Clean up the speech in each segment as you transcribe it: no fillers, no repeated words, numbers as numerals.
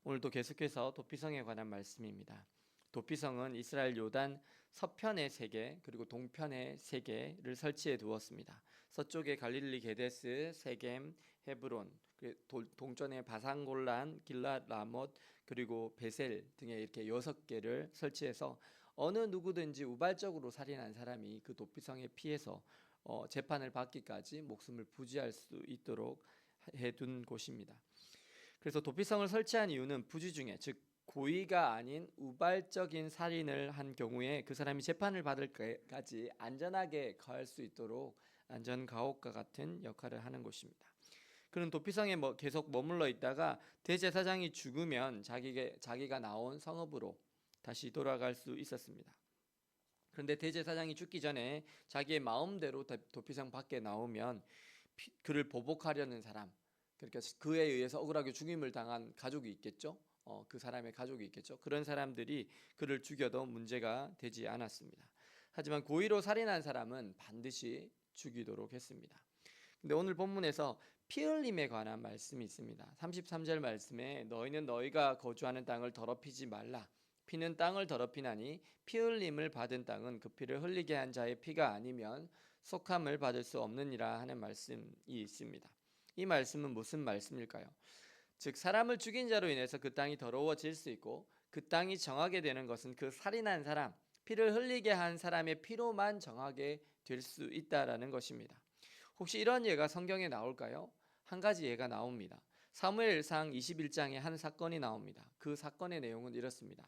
오늘도 계속해서 도피성에 관한 말씀입니다. 도피성은 이스라엘 요단 서편의 3개 그리고 동편의 3개를 설치해 두었습니다. 서쪽에 갈릴리 게데스, 세겜, 헤브론, 동쪽에 바산골란, 길랏 라못 그리고 베셀 등의 이렇게 6개를 설치해서 어느 누구든지 우발적으로 살인한 사람이 그 도피성에 피해서 재판을 받기까지 목숨을 부지할 수 있도록 해둔 곳입니다. 그래서 도피성을 설치한 이유는 부지 중에, 즉 고의가 아닌 우발적인 살인을 한 경우에 그 사람이 재판을 받을 때까지 안전하게 거할 수 있도록 안전 가옥과 같은 역할을 하는 곳입니다. 그는 도피성에 계속 머물러 있다가 대제사장이 죽으면 자기가 나온 성읍으로 다시 돌아갈 수 있었습니다. 그런데 대제사장이 죽기 전에 자기의 마음대로 도피성 밖에 나오면 그를 보복하려는 사람, 그러니까 그에 의해서 억울하게 죽임을 당한 가족이 있겠죠. 그 사람의 가족이 있겠죠. 그런 사람들이 그를 죽여도 문제가 되지 않았습니다. 하지만 고의로 살인한 사람은 반드시 죽이도록 했습니다. 근데 오늘 본문에서 피 흘림에 관한 말씀이 있습니다. 33절 말씀에 너희는 너희가 거주하는 땅을 더럽히지 말라. 피는 땅을 더럽히나니 피 흘림을 받은 땅은 그 피를 흘리게 한 자의 피가 아니면 속함을 받을 수 없느니라 하는 말씀이 있습니다. 이 말씀은 무슨 말씀일까요? 즉 사람을 죽인 자로 인해서 그 땅이 더러워질 수 있고 그 땅이 정하게 되는 것은 그 살인한 사람, 피를 흘리게 한 사람의 피로만 정하게 될 수 있다라는 것입니다. 혹시 이런 예가 성경에 나올까요? 한 가지 예가 나옵니다. 사무엘상 21장에 한 사건이 나옵니다. 그 사건의 내용은 이렇습니다.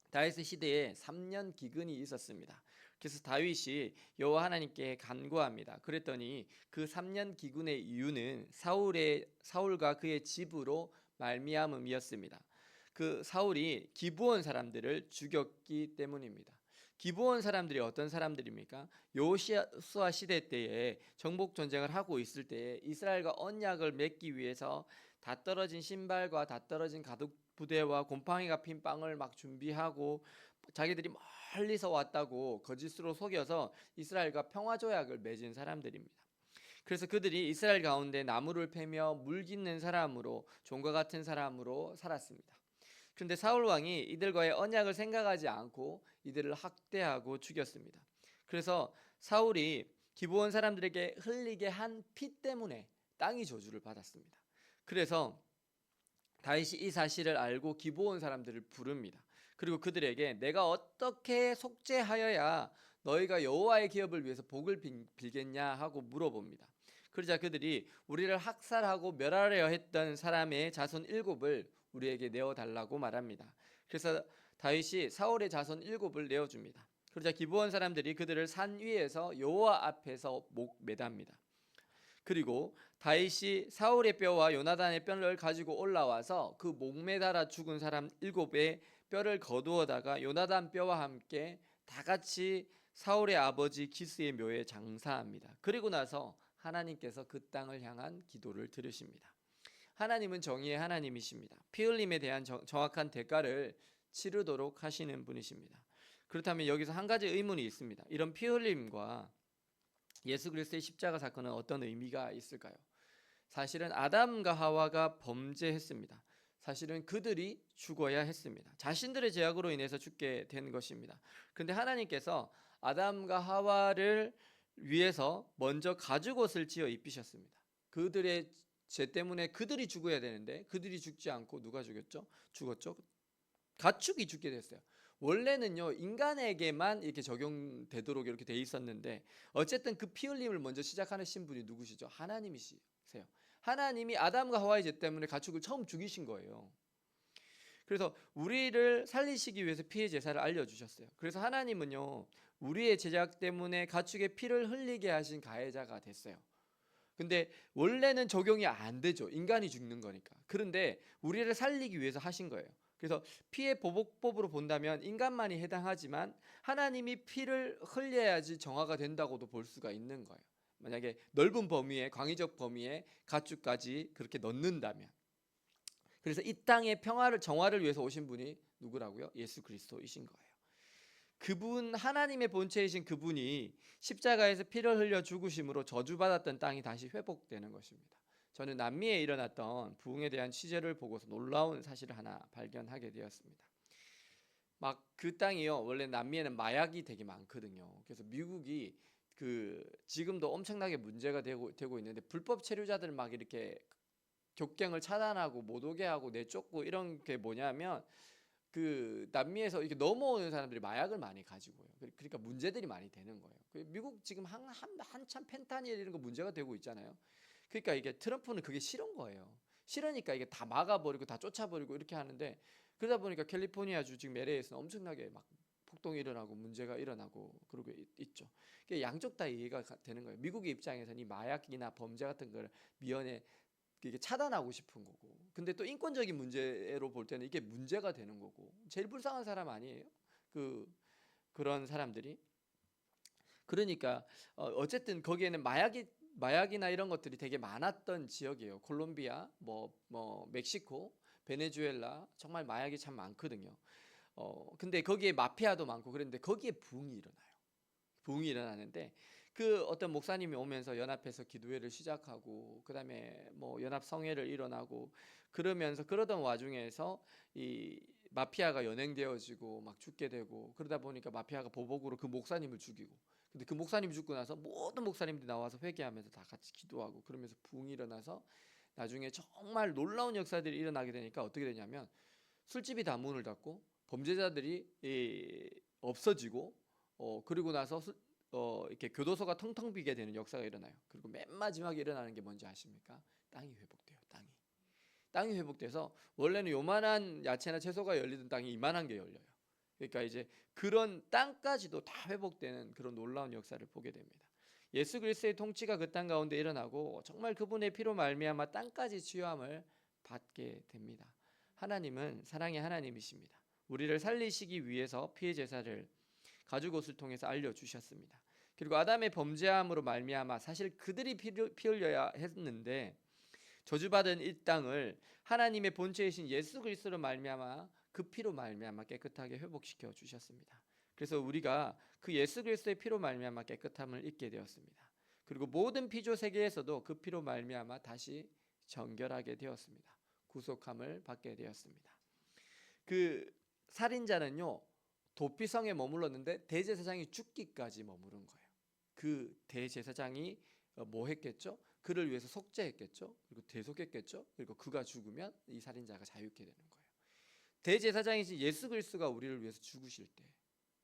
다윗 시대에 3년 기근이 있었습니다. 그래서 다윗이 여호와 하나님께 간구합니다. 그랬더니 그 3년 기근의 이유는 사울과 그의 집으로 말미암음이었습니다. 그 사울이 기브온 사람들을 죽였기 때문입니다. 기브온 사람들이 어떤 사람들입니까? 여호수아 시대 때에 정복 전쟁을 하고 있을 때에 이스라엘과 언약을 맺기 위해서 다 떨어진 신발과 다 떨어진 가죽 부대와 곰팡이가 핀 빵을 막 준비하고 자기들이 멀리서 왔다고 거짓으로 속여서 이스라엘과 평화조약을 맺은 사람들입니다. 그래서 그들이 이스라엘 가운데 나무를 패며 물 깃는 사람으로, 종과 같은 사람으로 살았습니다. 그런데 사울 왕이 이들과의 언약을 생각하지 않고 이들을 학대하고 죽였습니다. 그래서 사울이 기브온 사람들에게 흘리게 한 피 때문에 땅이 저주를 받았습니다. 그래서 다윗이 이 사실을 알고 기브온 사람들을 부릅니다. 그리고 그들에게 내가 어떻게 속죄하여야 너희가 여호와의 기업을 위해서 복을 빌겠냐 하고 물어봅니다. 그러자 그들이 우리를 학살하고 멸하려 했던 사람의 자손 7을 우리에게 내어달라고 말합니다. 그래서 다윗이 사울의 자손 7을 내어줍니다. 그러자 기브온 사람들이 그들을 산 위에서 여호와 앞에서 목 매답니다. 그리고 다윗이 사울의 뼈와 요나단의 뼈를 가지고 올라와서 그 목매달아 죽은 사람 7의 뼈를 거두어다가 요나단 뼈와 함께 다 같이 사울의 아버지 기스의 묘에 장사합니다. 그리고 나서 하나님께서 그 땅을 향한 기도를 들으십니다. 하나님은 정의의 하나님이십니다. 피 흘림에 대한 정확한 대가를 치르도록 하시는 분이십니다. 그렇다면 여기서 한 가지 의문이 있습니다. 이런 피 흘림과 예수 그리스도의 십자가 사건은 어떤 의미가 있을까요? 사실은 아담과 하와가 범죄했습니다. 사실은 그들이 죽어야 했습니다. 자신들의 죄악으로 인해서 죽게 된 것입니다. 그런데 하나님께서 아담과 하와를 위해서 먼저 가죽옷을 지어 입히셨습니다. 그들의 죄 때문에 그들이 죽어야 되는데 그들이 죽지 않고 누가 죽었죠? 가축이 죽게 됐어요. 원래는요 인간에게만 이렇게 적용되도록 이렇게 돼 있었는데 어쨌든 그 피 흘림을 먼저 시작하신 분이 누구시죠? 하나님이세요. 하나님이 아담과 하와의 죄 때문에 가축을 처음 죽이신 거예요. 그래서 우리를 살리시기 위해서 피의 제사를 알려주셨어요. 그래서 하나님은요 우리의 제작 때문에 가축의 피를 흘리게 하신 가해자가 됐어요. 근데 원래는 적용이 안 되죠. 인간이 죽는 거니까. 그런데 우리를 살리기 위해서 하신 거예요. 그래서 피의 보복법으로 본다면 인간만이 해당하지만 하나님이 피를 흘려야지 정화가 된다고도 볼 수가 있는 거예요. 만약에 넓은 범위에, 광의적 범위에 가축까지 그렇게 넣는다면. 그래서 이 땅의 평화를, 정화를 위해서 오신 분이 누구라고요? 예수 그리스도이신 거예요. 그분, 하나님의 본체이신 그분이 십자가에서 피를 흘려 죽으심으로 저주받았던 땅이 다시 회복되는 것입니다. 저는 남미에 일어났던 부흥에 대한 취재를 보고서 놀라운 사실을 하나 발견하게 되었습니다. 막 그 땅이요, 원래 남미에는 마약이 되게 많거든요. 그래서 미국이 지금도 엄청나게 문제가 되고 있는데, 불법 체류자들 막 이렇게 격경을 차단하고 못 오게 하고 내쫓고 이런 게 뭐냐면, 남미에서 이렇게 넘어오는 사람들이 마약을 많이 가지고요. 그러니까 문제들이 많이 되는 거예요. 미국 지금 한참 펜타닐 이런 거 문제가 되고 있잖아요. 그러니까 이게 트럼프는 그게 싫은 거예요. 싫으니까 이게 다 막아버리고 다 쫓아버리고 이렇게 하는데, 그러다 보니까 캘리포니아주 지금 LA에서는 엄청나게 막 폭동이 일어나고 문제가 일어나고 그러고 있죠. 양쪽 다 이해가 되는 거예요. 미국의 입장에서는 이 마약이나 범죄 같은 걸 미연에 이게 차단하고 싶은 거고, 근데 또 인권적인 문제로 볼 때는 이게 문제가 되는 거고, 제일 불쌍한 사람 아니에요? 그런 사람들이. 그러니까 어쨌든 거기에는 마약이나 이런 것들이 되게 많았던 지역이에요. 콜롬비아, 멕시코, 베네수엘라, 정말 마약이 참 많거든요. 근데 거기에 마피아도 많고 그런데 거기에 부흥이 일어나요. 부흥이 일어나는데, 어떤 목사님이 오면서 연합해서 기도회를 시작하고, 그다음에 연합 성회를 일어나고 그러면서, 그러던 와중에서 이 마피아가 연행되어지고 막 죽게 되고, 그러다 보니까 마피아가 보복으로 그 목사님을 죽이고, 근데 그 목사님이 죽고 나서 모든 목사님들이 나와서 회개하면서 다 같이 기도하고 그러면서 부흥이 일어나서, 나중에 정말 놀라운 역사들이 일어나게 되니까 어떻게 되냐면, 술집이 다 문을 닫고 범죄자들이 없어지고, 그리고 나서 이렇게 교도소가 텅텅 비게 되는 역사가 일어나요. 그리고 맨 마지막에 일어나는 게 뭔지 아십니까? 땅이 회복돼요. 땅이 회복돼서, 원래는 요만한 야채나 채소가 열리던 땅이 이만한 게 열려요. 그러니까 이제 그런 땅까지도 다 회복되는 그런 놀라운 역사를 보게 됩니다. 예수 그리스도의 통치가 그 땅 가운데 일어나고, 정말 그분의 피로 말미암아 땅까지 치유함을 받게 됩니다. 하나님은 사랑의 하나님이십니다. 우리를 살리시기 위해서 피의 제사를 가죽옷을 통해서 알려주셨습니다. 그리고 아담의 범죄함으로 말미암아 사실 그들이 피 흘려야 했는데, 저주받은 이 땅을 하나님의 본체이신 예수 그리스도로 말미암아, 그 피로 말미암아 깨끗하게 회복시켜 주셨습니다. 그래서 우리가 그 예수 그리스도의 피로 말미암아 깨끗함을 입게 되었습니다. 그리고 모든 피조 세계에서도 그 피로 말미암아 다시 정결하게 되었습니다. 구속함을 받게 되었습니다. 살인자는요, 도피성에 머물렀는데 대제사장이 죽기까지 머무른 거예요. 대제사장이 뭐 했겠죠? 그를 위해서 속죄했겠죠? 그리고 대속했겠죠? 그리고 그가 죽으면 이 살인자가 자유케 되는 거예요. 대제사장이신 예수 그리스도가 우리를 위해서 죽으실 때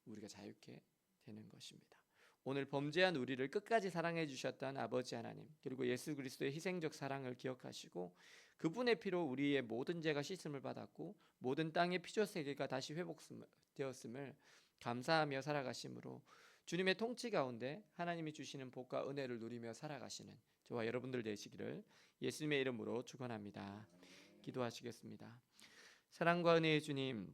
우리가 자유케 되는 것입니다. 오늘 범죄한 우리를 끝까지 사랑해 주셨던 아버지 하나님, 그리고 예수 그리스도의 희생적 사랑을 기억하시고, 그분의 피로 우리의 모든 죄가 씻음을 받았고, 모든 땅의 피조 세계가 다시 회복되었음을 감사하며 살아가심으로, 주님의 통치 가운데 하나님이 주시는 복과 은혜를 누리며 살아가시는 저와 여러분들 되시기를 예수님의 이름으로 축원합니다. 기도하시겠습니다. 사랑과 은혜의 주님,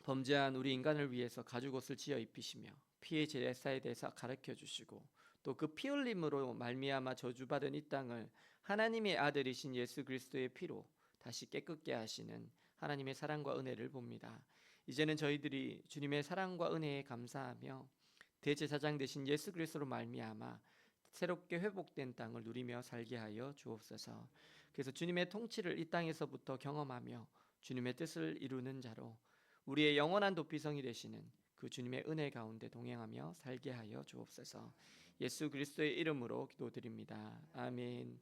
범죄한 우리 인간을 위해서 가죽옷을 지어 입히시며 피의 제사에 대해서 가르쳐 주시고, 또 그 피 흘림으로 말미암아 저주받은 이 땅을 하나님의 아들이신 예수 그리스도의 피로 다시 깨끗게 하시는 하나님의 사랑과 은혜를 봅니다. 이제는 저희들이 주님의 사랑과 은혜에 감사하며 대제사장 되신 예수 그리스도로 말미암아 새롭게 회복된 땅을 누리며 살게 하여 주옵소서. 그래서 주님의 통치를 이 땅에서부터 경험하며 주님의 뜻을 이루는 자로 우리의 영원한 도피성이 되시는 그 주님의 은혜 가운데 동행하며 살게 하여 주옵소서. 예수 그리스도의 이름으로 기도드립니다. 아멘.